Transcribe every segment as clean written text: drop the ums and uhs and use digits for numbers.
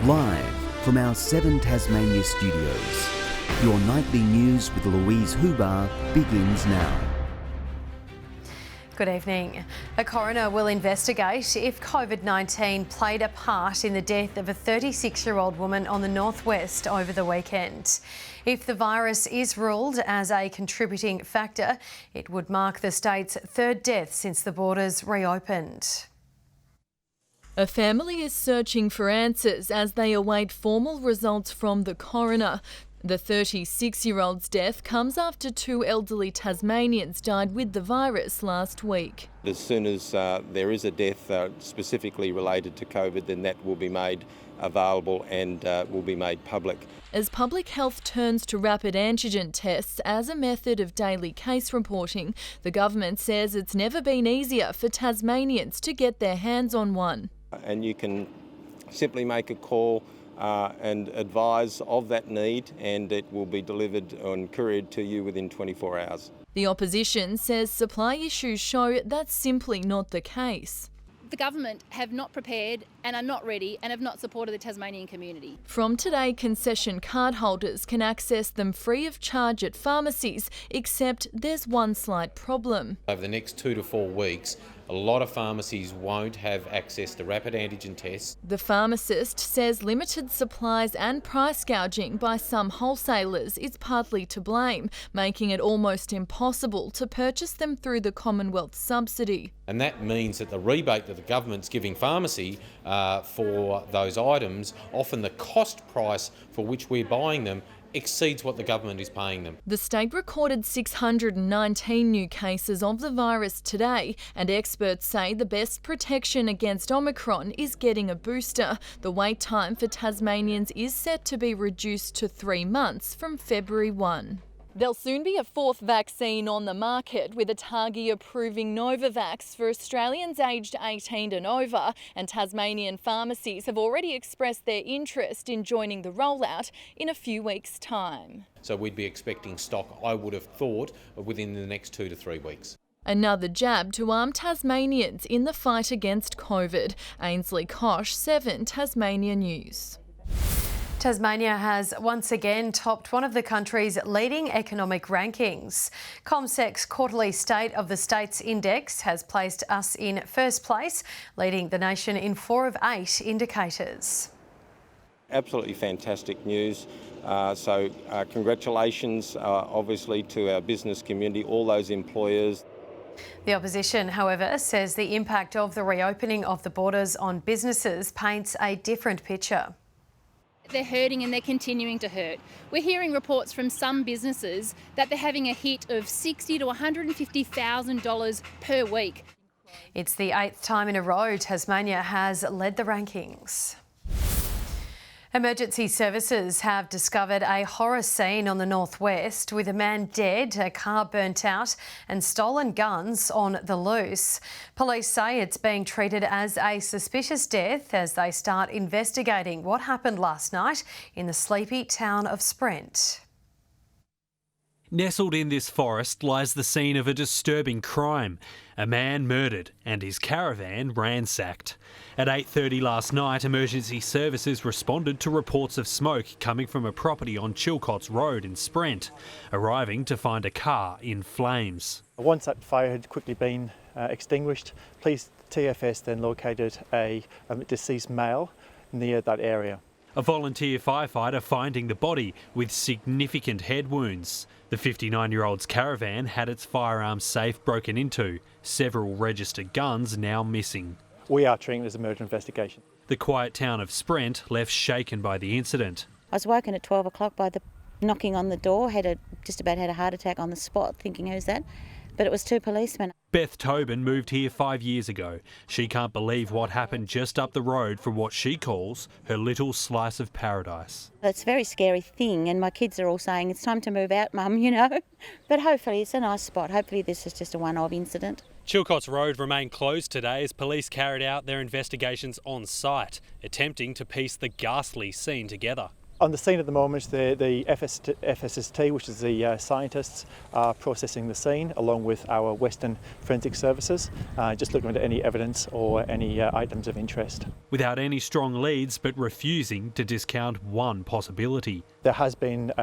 Live from our 7 Tasmania studios, your nightly news with Louise Hobart begins now. Good evening. A coroner will investigate if COVID-19 played a part in the death of a 36-year-old woman on the northwest over the weekend. If the virus is ruled as a contributing factor, it would mark the state's third death since the borders reopened. A family is searching for answers as they await formal results from the coroner. The 36-year-old's death comes after 2 elderly Tasmanians died with the virus last week. As soon as there is a death specifically related to COVID, then that will be made available and will be made public. As public health turns to rapid antigen tests as a method of daily case reporting, the government says it's never been easier for Tasmanians to get their hands on one. And you can simply make a call and advise of that need, and it will be delivered and couriered to you within 24 hours. The opposition says supply issues show that's simply not the case. The government have not prepared and are not ready and have not supported the Tasmanian community. From today, concession card holders can access them free of charge at pharmacies, except there's one slight problem. Over the next 2 to 4 weeks, a lot of pharmacies won't have access to rapid antigen tests. The pharmacist says limited supplies and price gouging by some wholesalers is partly to blame, making it almost impossible to purchase them through the Commonwealth subsidy. And that means that the rebate that the government's giving pharmacy for those items, often the cost price for which we're buying them, exceeds what the government is paying them. The state recorded 619 new cases of the virus today, and experts say the best protection against Omicron is getting a booster. The wait time for Tasmanians is set to be reduced to 3 months from February 1. There'll soon be a 4th vaccine on the market, with Otago approving Novavax for Australians aged 18 and over, and Tasmanian pharmacies have already expressed their interest in joining the rollout in a few weeks' time. So we'd be expecting stock, I would have thought, within the next 2 to 3 weeks. Another jab to arm Tasmanians in the fight against COVID. Ainsley Kosh, 7 Tasmania News. Tasmania has once again topped one of the country's leading economic rankings. CommSec's quarterly State of the States Index has placed us in first place, leading the nation in 4 of 8 indicators. Absolutely fantastic news. So congratulations, obviously, to our business community, all those employers. The opposition, however, says the impact of the reopening of the borders on businesses paints a different picture. They're hurting and they're continuing to hurt. We're hearing reports from some businesses that they're having a hit of $60,000 to $150,000 per week. It's the 8th time in a row Tasmania has led the rankings. Emergency services have discovered a horror scene on the northwest with a man dead, a car burnt out and stolen guns on the loose. Police say it's being treated as a suspicious death as they start investigating what happened last night in the sleepy town of Sprent. Nestled in this forest lies the scene of a disturbing crime. A man murdered and his caravan ransacked. At 8:30 last night, emergency services responded to reports of smoke coming from a property on Chilcots Road in Sprent, arriving to find a car in flames. Once that fire had quickly been extinguished, police TFS then located a deceased male near that area. A volunteer firefighter finding the body with significant head wounds. The 59-year-old's caravan had its firearms safe broken into, several registered guns now missing. We are treating it as a murder investigation. The quiet town of Sprent left shaken by the incident. I was woken at 12 o'clock by the knocking on the door, just about had a heart attack on the spot, thinking who's that? But it was 2 policemen. Beth Tobin moved here 5 years ago. She can't believe what happened just up the road from what she calls her little slice of paradise. It's a very scary thing, and my kids are all saying, it's time to move out, Mum, you know. But hopefully it's a nice spot. Hopefully this is just a one-off incident. Chilcots Road remained closed today as police carried out their investigations on site, attempting to piece the ghastly scene together. On the scene at the moment, the FSST, which is the scientists, are processing the scene along with our Western Forensic Services, just looking at any evidence or any items of interest. Without any strong leads, but refusing to discount one possibility. There has been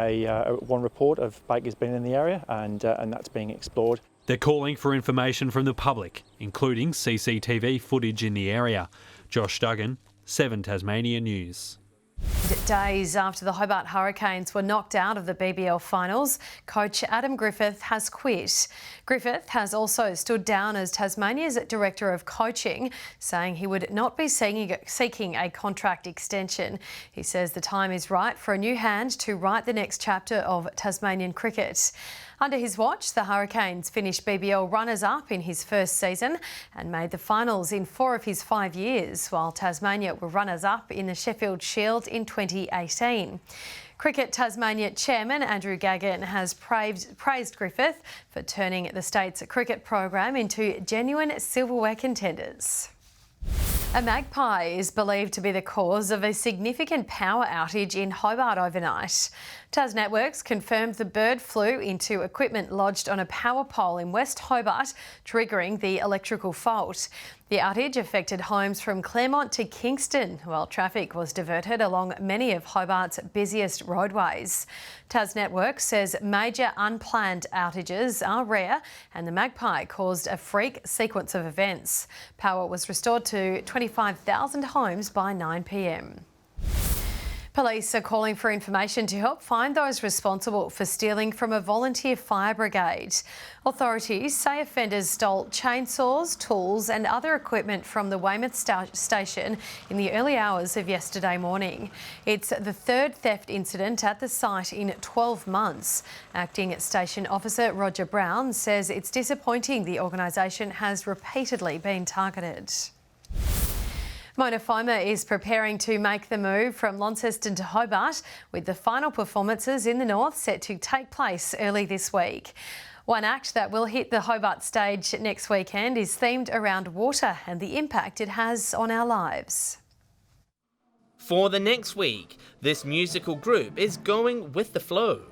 one report of bikers being in the area, and that's being explored. They're calling for information from the public, including CCTV footage in the area. Josh Duggan, 7 Tasmania News. Days after the Hobart Hurricanes were knocked out of the BBL finals, coach Adam Griffith has quit. Griffith has also stood down as Tasmania's Director of Coaching, saying he would not be seeking a contract extension. He says the time is right for a new hand to write the next chapter of Tasmanian cricket. Under his watch, the Hurricanes finished BBL runners-up in his first season and made the finals in 4 of his 5 years, while Tasmania were runners-up in the Sheffield Shield in 2018. Cricket Tasmania Chairman Andrew Gagan has praised Griffith for turning the state's cricket program into genuine silverware contenders. A magpie is believed to be the cause of a significant power outage in Hobart overnight. Tas Networks confirmed the bird flew into equipment lodged on a power pole in West Hobart, triggering the electrical fault. The outage affected homes from Claremont to Kingston, while traffic was diverted along many of Hobart's busiest roadways. Tas Networks says major unplanned outages are rare and the magpie caused a freak sequence of events. Power was restored to 25,000 homes by 9 p.m. Police are calling for information to help find those responsible for stealing from a volunteer fire brigade. Authorities say offenders stole chainsaws, tools and other equipment from the Weymouth station in the early hours of yesterday morning. It's the third theft incident at the site in 12 months. Acting Station Officer Roger Brown says it's disappointing the organisation has repeatedly been targeted. Foma is preparing to make the move from Launceston to Hobart, with the final performances in the north set to take place early this week. One act that will hit the Hobart stage next weekend is themed around water and the impact it has on our lives. For the next week, this musical group is going with the flow.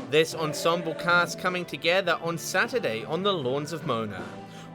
This ensemble cast coming together on Saturday on the lawns of Mona.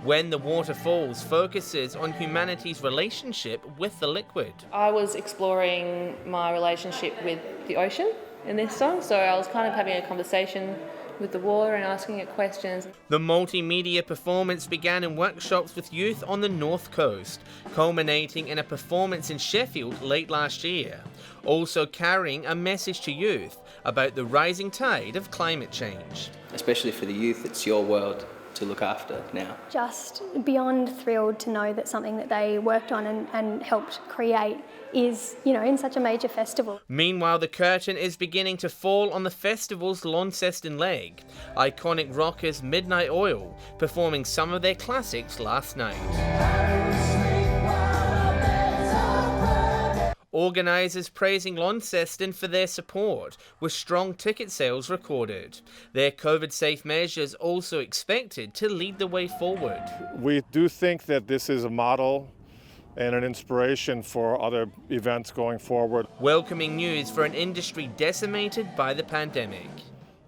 When the Water Falls focuses on humanity's relationship with the liquid. I was exploring my relationship with the ocean in this song, so I was kind of having a conversation with the water and asking it questions. The multimedia performance began in workshops with youth on the North Coast, culminating in a performance in Sheffield late last year, also carrying a message to youth about the rising tide of climate change. Especially for the youth, it's your world to look after now. Just beyond thrilled to know that something that they worked on and helped create is, in such a major festival. Meanwhile, the curtain is beginning to fall on the festival's Launceston leg. Iconic rockers Midnight Oil performing some of their classics last night. Organisers praising Launceston for their support, with strong ticket sales recorded. Their COVID-safe measures also expected to lead the way forward. We do think that this is a model and an inspiration for other events going forward. Welcoming news for an industry decimated by the pandemic.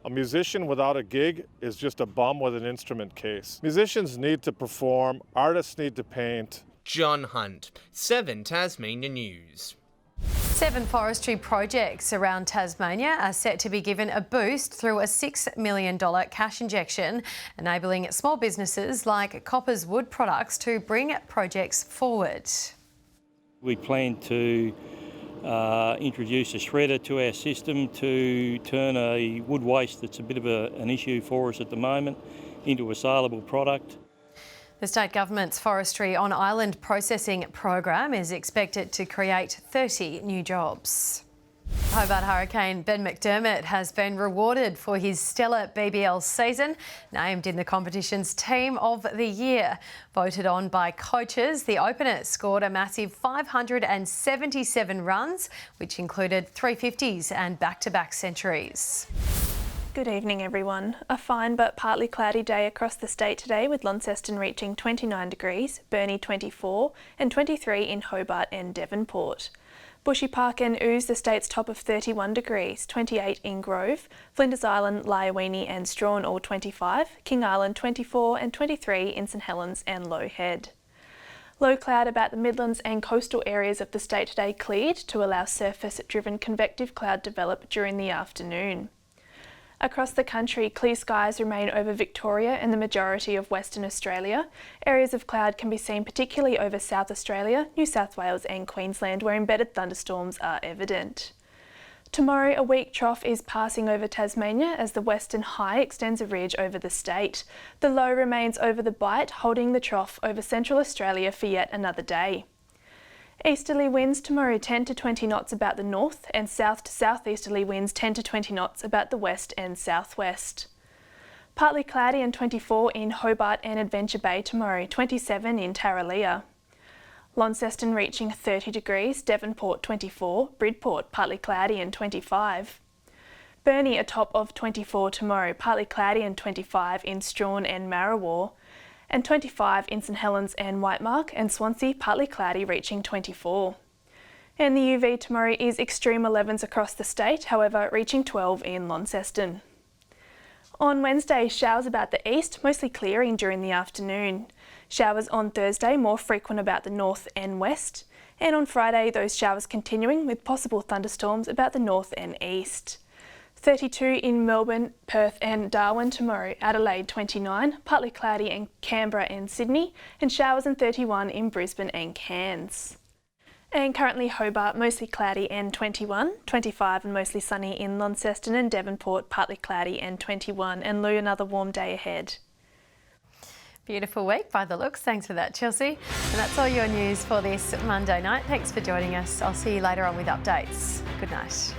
A musician without a gig is just a bum with an instrument case. Musicians need to perform, artists need to paint. John Hunt, 7 Tasmania News. 7 forestry projects around Tasmania are set to be given a boost through a $6 million cash injection, enabling small businesses like Copper's Wood Products to bring projects forward. We plan to introduce a shredder to our system to turn a wood waste that's a bit of an issue for us at the moment into a saleable product. The state government's Forestry on Island processing program is expected to create 30 new jobs. Hobart Hurricane Ben McDermott has been rewarded for his stellar BBL season, named in the competition's Team of the Year. Voted on by coaches, the opener scored a massive 577 runs, which included 350s and back-to-back centuries. Good evening everyone. A fine but partly cloudy day across the state today, with Launceston reaching 29 degrees, Burnie 24 and 23 in Hobart and Devonport. Bushy Park and Ouse the state's top of 31 degrees, 28 in Grove, Flinders Island, Lyowini and Strawn all 25, King Island 24 and 23 in St Helens and Low Head. Low cloud about the Midlands and coastal areas of the state today cleared to allow surface-driven convective cloud develop during the afternoon. Across the country, clear skies remain over Victoria and the majority of Western Australia. Areas of cloud can be seen particularly over South Australia, New South Wales and Queensland, where embedded thunderstorms are evident. Tomorrow, a weak trough is passing over Tasmania as the western high extends a ridge over the state. The low remains over the Bight, holding the trough over Central Australia for yet another day. Easterly winds tomorrow 10 to 20 knots about the north, and south to southeasterly winds 10 to 20 knots about the west and southwest. Partly cloudy and 24 in Hobart and Adventure Bay tomorrow, 27 in Tarraleah. Launceston reaching 30 degrees, Devonport 24, Bridport partly cloudy and 25. Burnie a top of 24 tomorrow, partly cloudy and 25 in Strawn and Marrawar, and 25 in St Helens and Whitemark, and Swansea partly cloudy reaching 24. And the UV tomorrow is extreme 11s across the state, however reaching 12 in Launceston. On Wednesday, showers about the east, mostly clearing during the afternoon. Showers on Thursday, more frequent about the north and west. And on Friday, those showers continuing with possible thunderstorms about the north and east. 32 in Melbourne, Perth and Darwin tomorrow. Adelaide 29, partly cloudy in Canberra and Sydney, and showers and 31 in Brisbane and Cairns. And currently Hobart mostly cloudy and 21, 25 and mostly sunny in Launceston and Devonport, partly cloudy and 21, and Lou, another warm day ahead. Beautiful week by the looks. Thanks for that, Chelsea. And that's all your news for this Monday night. Thanks for joining us. I'll see you later on with updates. Good night.